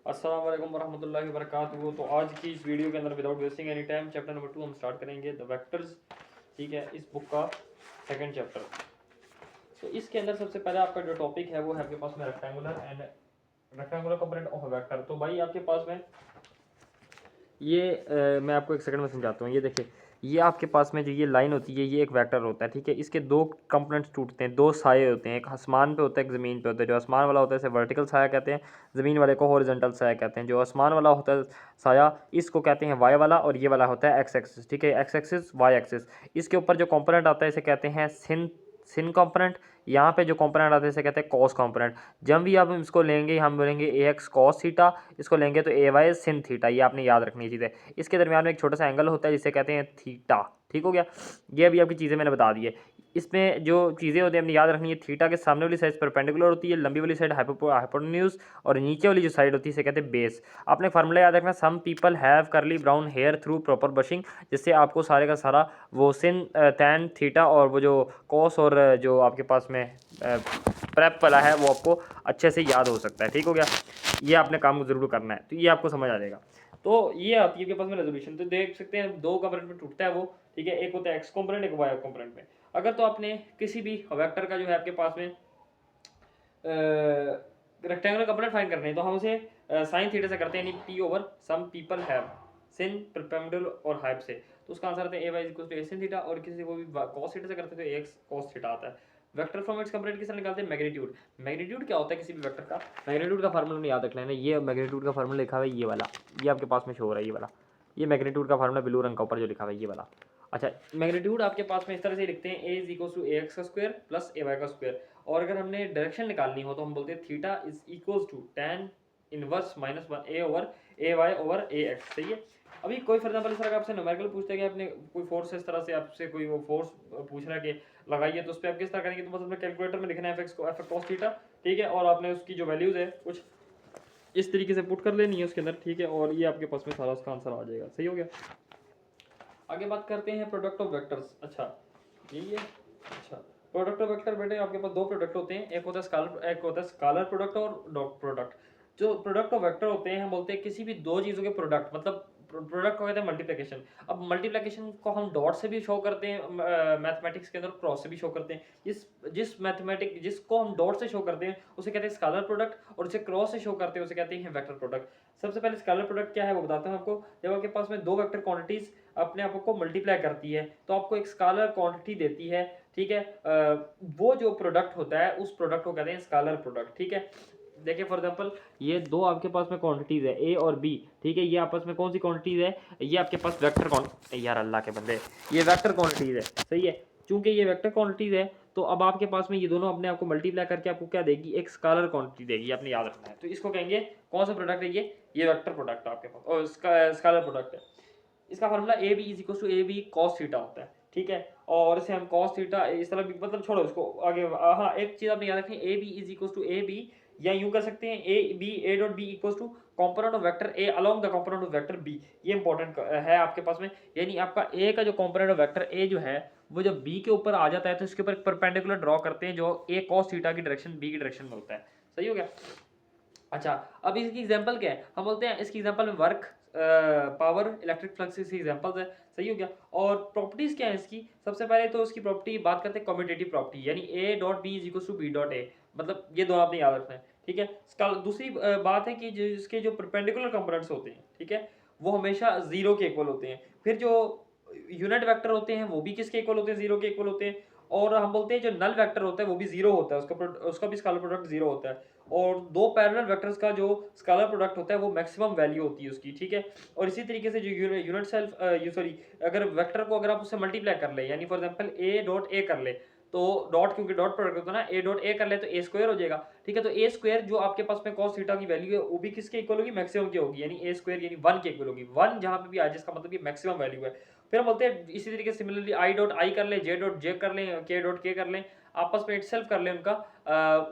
अस्सलाम वालेकुम वरहमतुल्लाहि वबरकातुहू। तो आज की इस वीडियो के अंदर without wasting any time chapter number 2 हम स्टार्ट करेंगे द वेक्टर्स। ठीक है, इस बुक का सेकंड चैप्टर। तो इसके अंदर सबसे पहले आपका जो टॉपिक है वो है आपके पास में rectangular and rectangular component of vector. तो भाई आपके पास में ये मैं आपको एक सेकंड में समझाता हूँ। ये देखिए, ये आपके पास में जो ये लाइन होती है ये एक वेक्टर होता है। ठीक है, इसके दो कंपोनेंट्स टूटते हैं, दो साये होते हैं, एक आसमान पे होता है, एक ज़मीन पे होता है। जो आसमान वाला होता है इसे वर्टिकल साया कहते हैं, ज़मीन वाले को हॉरिजॉन्टल साया कहते हैं। जो आसमान वाला होता है साया, इसको कहते हैं वाई वाला, और ये वाला होता है एक्स एक्सिस। ठीक है, एक्स एक्सिस वाई एक्सिस। इसके ऊपर जो कंपोनेंट आता है इसे कहते हैं सिन कंपोनेंट। यहाँ पे जो कंपोनेंट आता है इसे कहते हैं कॉस कंपोनेंट। जब भी आप इसको लेंगे हम बोलेंगे ए एक्स कॉस थीटा, इसको लेंगे तो ए वाई सिन थीटा। ये आपने याद रखनी चीज़ है। इसके दरमियान में एक छोटा सा एंगल होता है जिसे कहते हैं थीटा। ठीक हो गया, ये अभी आपकी चीज़ें मैंने बता दी है। इसमें जो चीज़ें होती हैं अपनी याद रखनी है, थीटा के सामने वाली साइड परपेंडिकुलर होती है, लंबी वाली साइड हाइपोटेन्यूज, और नीचे वाली जो साइड होती है इसे कहते हैं बेस। आपने फार्मूला याद रखना, some people have curly brown hair through proper brushing, जिससे आपको सारे का सारा वो सिन टैन थीटा और वो जो कॉस और जो आपके पास में प्रेप वाला है वो आपको अच्छे से याद हो सकता है। ठीक हो गया, ये आपने काम ज़रूर करना है, तो ये आपको समझ आ जाएगा। तो ये आती है आपके पास में रेजोल्यूशन। तो देख सकते हैं दो कंपोनेंट में टूटता है वो। ठीक है, एक होता है एक्स कंपोनेंट, एक वाई कंपोनेंट में। अगर तो आपने किसी भी वेक्टर का जो है आपके पास में रेक्टेंगुलर कंपोनेंट फाइंड करने हैं तो हम उसे साइन थीटा से करते हैं, यानी P over some people have sin perpendicular और हाइप से। तो उसका आंसर आता है A Y equal to A sin theta, और किसी को भी कॉस थीटा से करते हैं तो एक्स कॉस थीटा आता है। वेक्टर फ्रॉम इट्स कंपोनेंट किस तरह निकालते हैं? मैग्नीट्यूड। मैग्नीट्यूड क्या होता है किसी भी वेक्टर का? मैग्नीट्यूड का फार्मूला नहीं याद रख लेना। ये मैग्नीट्यूड का फार्मूला लिखा हुआ है ये वाला, ये आपके पास में शो हो रहा है ये वाला। ये मैग्नीट्यूड का फार्मूला ब्लू रंग का ऊपर जो लिखा हुआ है ये वाला। अच्छा, मैग्नीट्यूड आपके पास में इस तरह से लिखते हैं, A is equal to A X का स्क्वायर प्लस ए वाई का स्क्वायर। और अगर हमने डायरेक्शन निकालनी हो तो हम बोलते हैं theta is equal to tan inverse minus one A over A Y over A X. सही है। अभी कोई फॉर एग्जाम्पल इस तरह का आपसे न्यूमेरिकल पूछते हैं कि आपने कोई फोर्स इस तरह से आपसे कोई वो फोर्स पूछ रहा है कि लगाइए, तो उस पर आप किस तरह करेंगे? तो मतलब कैलकुलेटर में लिखना है एफ को एफ कॉस थीटा। ठीक है, और आपने उसकी जो वैल्यूज है कुछ इस तरीके से पुट कर लेनी है उसके अंदर। ठीक है, और ये आपके पास में सारा उसका आंसर आ जाएगा। सही हो गया। आगे बात करते हैं प्रोडक्ट ऑफ वेक्टर्स। अच्छा, यही है। अच्छा, प्रोडक्ट ऑफ वेक्टर बेटे आपके पास दो प्रोडक्ट होते हैं, एक होता है स्कालर, एक होता है स्कालर प्रोडक्ट और डॉट प्रोडक्ट। जो प्रोडक्ट ऑफ वेक्टर होते हैं हम बोलते हैं किसी भी दो चीज़ों के प्रोडक्ट, मतलब प्रोडक्ट को कहते हैं मल्टीप्लिकेशन। अब मल्टीप्लिकेशन को हम डॉट से भी शो करते हैं, मैथमेटिक्स के अंदर क्रॉस से भी शो करते हैं। जिस जिस मैथमेटिक जिसको हम डॉट से शो करते हैं उसे कहते हैं स्कालर प्रोडक्ट, और जिसे क्रॉस से शो करते हैं उसे कहते हैं वेक्टर प्रोडक्ट। सबसे पहले स्कालर प्रोडक्ट क्या है वो बताता हूँ आपको। जब आपके पास में दो वेक्टर क्वांटिटीज अपने आप को मल्टीप्लाई करती है तो आपको एक स्कालर क्वांटिटी देती है। ठीक है, वो जो प्रोडक्ट होता है उस प्रोडक्ट को कहते हैं स्कालर प्रोडक्ट। ठीक है, देखिए फॉर एग्जांपल ये दो आपके पास में क्वांटिटीज है ए और बी। ठीक है, ये आपस में कौन सी क्वांटिटीज है? ये आपके पास वेक्टर यार अल्लाह के बंदे, ये वेक्टर क्वांटिटीज है। सही है, चूंकि ये वेक्टर क्वांटिटीज है तो अब आपके पास में ये दोनों अपने आप को मल्टीप्लाई करके आपको क्या देगी? एक स्कालर क्वांटिटी देगी। आपने याद रखना है, तो इसको कहेंगे कौन सा प्रोडक्ट है? ये वेक्टर प्रोडक्ट आपके पास, और स्कालर प्रोडक्ट है। इसका formula A B is equal to A B cos theta होता है। ठीक है, और इसे हम कॉस थीटा इस तरह भी, मतलब छोड़ो इसको आगे। हाँ, एक चीज आपने याद रखनी, A B is equal to A B, या यूं कर सकते हैं A B A dot B equal to component of vector A along the component of vector B. ये इंपॉर्टेंट है आपके पास में, यानी आपका ए का जो कॉम्पोनेंट ऑफ वेक्टर ए जो है वो जब बी के ऊपर आ जाता है तो इसके ऊपर एक परपेंडिकुलर ड्रॉ करते हैं जो ए कॉस थीटा की डायरेक्शन बी की डायरेक्शन में होता है। सही हो गया। अच्छा, अब इसकी एग्जांपल क्या है? हम बोलते हैं इसकी एग्जांपल में वर्क, पावर, इलेक्ट्रिक फ्लक्स इसकी एग्जांपल्स है। सही हो गया। और प्रॉपर्टीज क्या है इसकी? सबसे पहले तो इसकी प्रॉपर्टी बात करते हैं कम्यूटेटिव प्रॉपर्टी, यानी A dot B is equal to B dot A, मतलब ये दोनों आपने याद रखना है। ठीक है, दूसरी बात है कि जो इसके जो परपेंडिकुलर कंपोनेंट्स होते हैं, ठीक है, वो हमेशा जीरो के इक्वल होते हैं। फिर जो यूनिट वेक्टर होते हैं वो भी किसके इक्वल होते हैं? जीरो के इक्वल होते हैं। और हम बोलते हैं जो नल वेक्टर होता है वो भी जीरो होता है, उसका भी स्केलर प्रोडक्ट जीरो होता है। और दो पैरेलल वेक्टर्स का जो स्केलर प्रोडक्ट होता है वो मैक्सिमम वैल्यू होती है उसकी। ठीक है, और इसी तरीके से जो यूनिट सेल्फ सॉरी अगर वेक्टर को अगर आप उससे मल्टीप्लाई कर ले, यानी for example A dot A कर ले, तो डॉट क्योंकि डॉट प्रोडक्ट होता है ना, ए डॉट ए कर ले तो ए स्क्वायर हो जाएगा। ठीक है, तो ए स्क्वायर जो आपके पास में cos थीटा की वैल्यू है वो भी किसके इक्वल होगी? मैक्सिमम की होगी, यानी ए स्क्वायर यानी 1 के इक्वल होगी। 1 जहां पे भी आ जाए इसका मतलब ये मैक्सिमम वैल्यू है। फिर हम बोलते हैं इसी तरीके से सिमिलरली आई डॉट आई कर ले, जे डॉट जे कर ले, के डॉट के कर ले, आपस में इटसेल्फ कर ले उनका,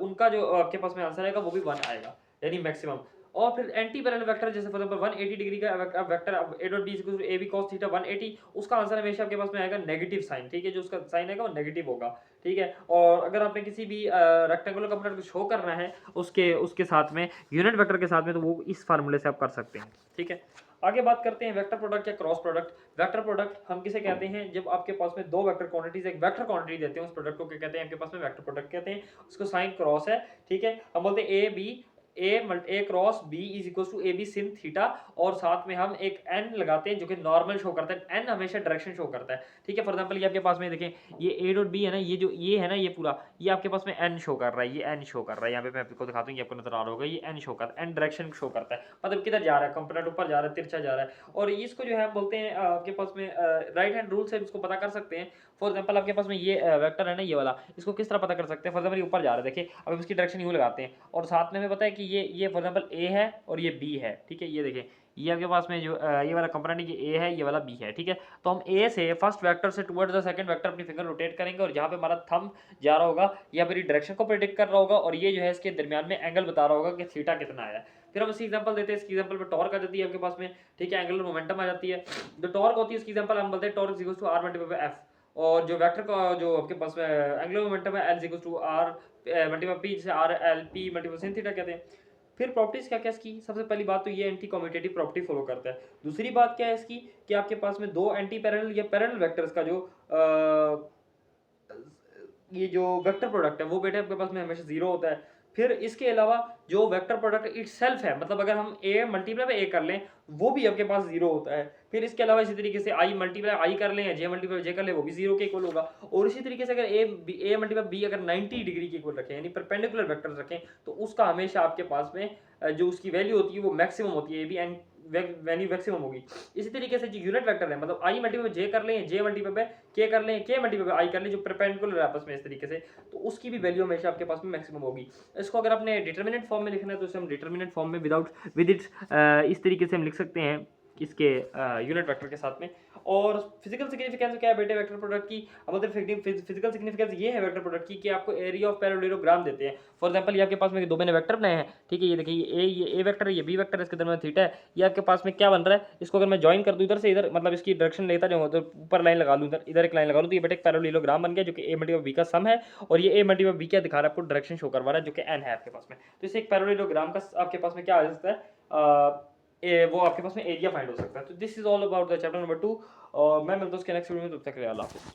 उनका जो आपके पास में आंसर आएगा वो भी 1 आएगा, यानी मैक्सिमम। और फिर एंटी पैरेलल वेक्टर जैसे फॉर एग्जांपल 180 डिग्री का vector a dot b equal to ab cos theta 180, उसका आंसर हमेशा आपके पास में आएगा नेगेटिव साइन, ठीक है, जो उसका साइन आएगा वो नेगेटिव होगा, ठीक है। और अगर आपने किसी भी रेक्टेंगुलर कंपोनेंट को शो करना है उसके उसके साथ में यूनिट वेक्टर के साथ में, तो वो इस फार्मूले से आप कर सकते हैं, ठीक है। आगे बात करते हैं वेक्टर प्रोडक्ट या क्रॉस प्रोडक्ट। वेक्टर प्रोडक्ट हम किसे कहते हैं, जब आपके पास में दो वेक्टर क्वांटिटीज एक वेक्टर क्वांटिटी देते हैं, उस प्रोडक्ट को क्या कहते हैं आपके पास में वेक्टर प्रोडक्ट कहते हैं, उसको साइन क्रॉस है, ठीक है। हम बोलते हैं A cross B is equal to A B sin theta, और साथ में हम एक एन लगाते हैं जो कि नॉर्मल शो करता है, एन हमेशा डायरेक्शन शो करता है, ठीक है। फॉर एग्जांपल ये आपके पास में देखें, ये ए डॉट बी है ना, ये जो ये है ना, ये पूरा ये आपके पास में एन शो कर रहा है, ये एन शो कर रहा है, यहाँ पे मैं आपको दिखाता हूँ, ये आपको नजर आ रहा होगा, ये एन शो कर एन डायरेक्शन शो करता है, मतलब किधर जा रहा है, कंपोनेंट ऊपर जा रहा है, तिरछा जा रहा है। और इसको जो है हम बोलते हैं आपके पास में राइट हैंड रूल से इसको पता कर सकते हैं। फॉर एग्जांपल आपके पास में ये वेक्टर है ना, ये वाला, इसको किस तरह पता कर सकते हैं, फॉर एग्जांपल ये ऊपर जा रहा है, देखिए अब हम इसकी डायरेक्शन यूं लगाते हैं, और साथ में हमें पता है कि ये फॉर एग्जांपल ए है और ये बी है, ठीक है। ये देखिए ये आपके पास में जो ये वाला कंपोनेंट ये ए है, ये वाला बी है, ठीक है। तो हम ए से फर्स्ट वेक्टर से टुवर्ड्स द सेकंड वेक्टर अपनी फिंगर रोटेट करेंगे, और जहाँ पे हमारा थंब जा रहा होगा ये मेरी डायरेक्शन को प्रेडिक्ट कर रहा होगा, और ये जो है इसके दरमियान में एंगल बता रहा होगा कि थीटा कितना आया। फिर हम इसकी एग्जांपल देते हैं, इसकी एग्जांपल पे टॉर्क आ जाती है आपके पास में, ठीक है, एंगुलर मोमेंटम आ जाती है। जो टॉर्क होती है उसकी एग्जांपल हम बोलते हैं torque is equal to R multiply by F, और जो वेक्टर का जो आपके पास में एंगुलर मोमेंटम है L is equal to R multiply P, जिसे R L P multiply sin theta कहते हैं। फिर प्रॉपर्टीज क्या क्या इसकी, सबसे पहली बात तो ये एंटी कम्यूटेटिव प्रॉपर्टी फॉलो करता है। दूसरी बात क्या है इसकी कि आपके पास में दो एंटी पैरेलल या पैरेलल वेक्टर्स का जो ये जो वेक्टर प्रोडक्ट है वो बेटा आपके पास में हमेशा जीरो होता है। फिर इसके अलावा जो वेक्टर प्रोडक्ट इटसेल्फ है, मतलब अगर हम ए मल्टीप्लाई बाय ए कर लें वो भी आपके पास जीरो होता है। फिर इसके अलावा इसी तरीके से आई मल्टीप्लाई आई कर लें या जे मल्टीप्लाई जे कर लें वो भी जीरो के इक्वल होगा। और इसी तरीके से अगर ए मल्टीप्लाई बी अगर 90 डिग्री के इक्वल रखें, यानी परपेंडिकुलर वेक्टर्स रखें, तो उसका हमेशा आपके पास में जो उसकी वैल्यू होती है वो मैक्सिमम होती है, A B and value maximum होगी। इसी तरीके से जो यूनिट वेक्टर है, मतलब आई मल्टीप्लाई जे कर लें, जे मल्टीप्लाई बाय के कर लें, के मल्टीप्लाई बाय आई कर लें, जो परपेंडिकुलर है आपस में इस तरीके से, तो उसकी भी वैल्यू हमेशा आपके पास में मैक्सिमम होगी। इसको अगर आपने डिटरमिनेंट फॉर्म में लिखना है तो इसे हम डिटरमिनेंट फॉर्म में विद इट्स इस तरीके से हम लिख सकते हैं इसके यूनिट वेक्टर के साथ में। और फिजिकल सिग्निफिकेंस क्या है बेटे वेक्टर प्रोडक्ट की, अब फिजिकल सिग्निफिकेंस ये है वेक्टर प्रोडक्ट की कि आपको एरिया ऑफ पैरेललोग्राम देते हैं। फॉर एग्जांपल ये आपके पास में दो मैंने वेक्टर बनाए हैं, ठीक है, ये देखिए ये ए वेक्टर है, ये बी वेक्टर है, इसके दरमियान थीटा है। ये आपके पास में क्या बन रहा है, इसको अगर मैं ज्वाइन कर दूं इधर से इधर, मतलब इसकी डायरेक्शन लेता जाऊंगा तो ऊपर लाइन लगा लूं, इधर एक लाइन लगा लूं, तो ये बेटे एक पैरेललोग्राम बन गया जो कि ए मल्टीप्लाई बी का सम है, और ये ए मल्टीप्लाई बी क्या दिखा रहा है आपको, डायरेक्शन शो करवा रहा है जो कि एन है आपके पास में। तो इससे एक पैरेललोग्राम का आपके पास में क्या आ सकता है, वो आपके पास में एरिया फाइंड हो सकता है। तो this is all about the chapter number 2, और मैं मिलता हूँ उसके नेक्स्ट वीडियो में, तब तक के लिए अल्लाह हाफिज़।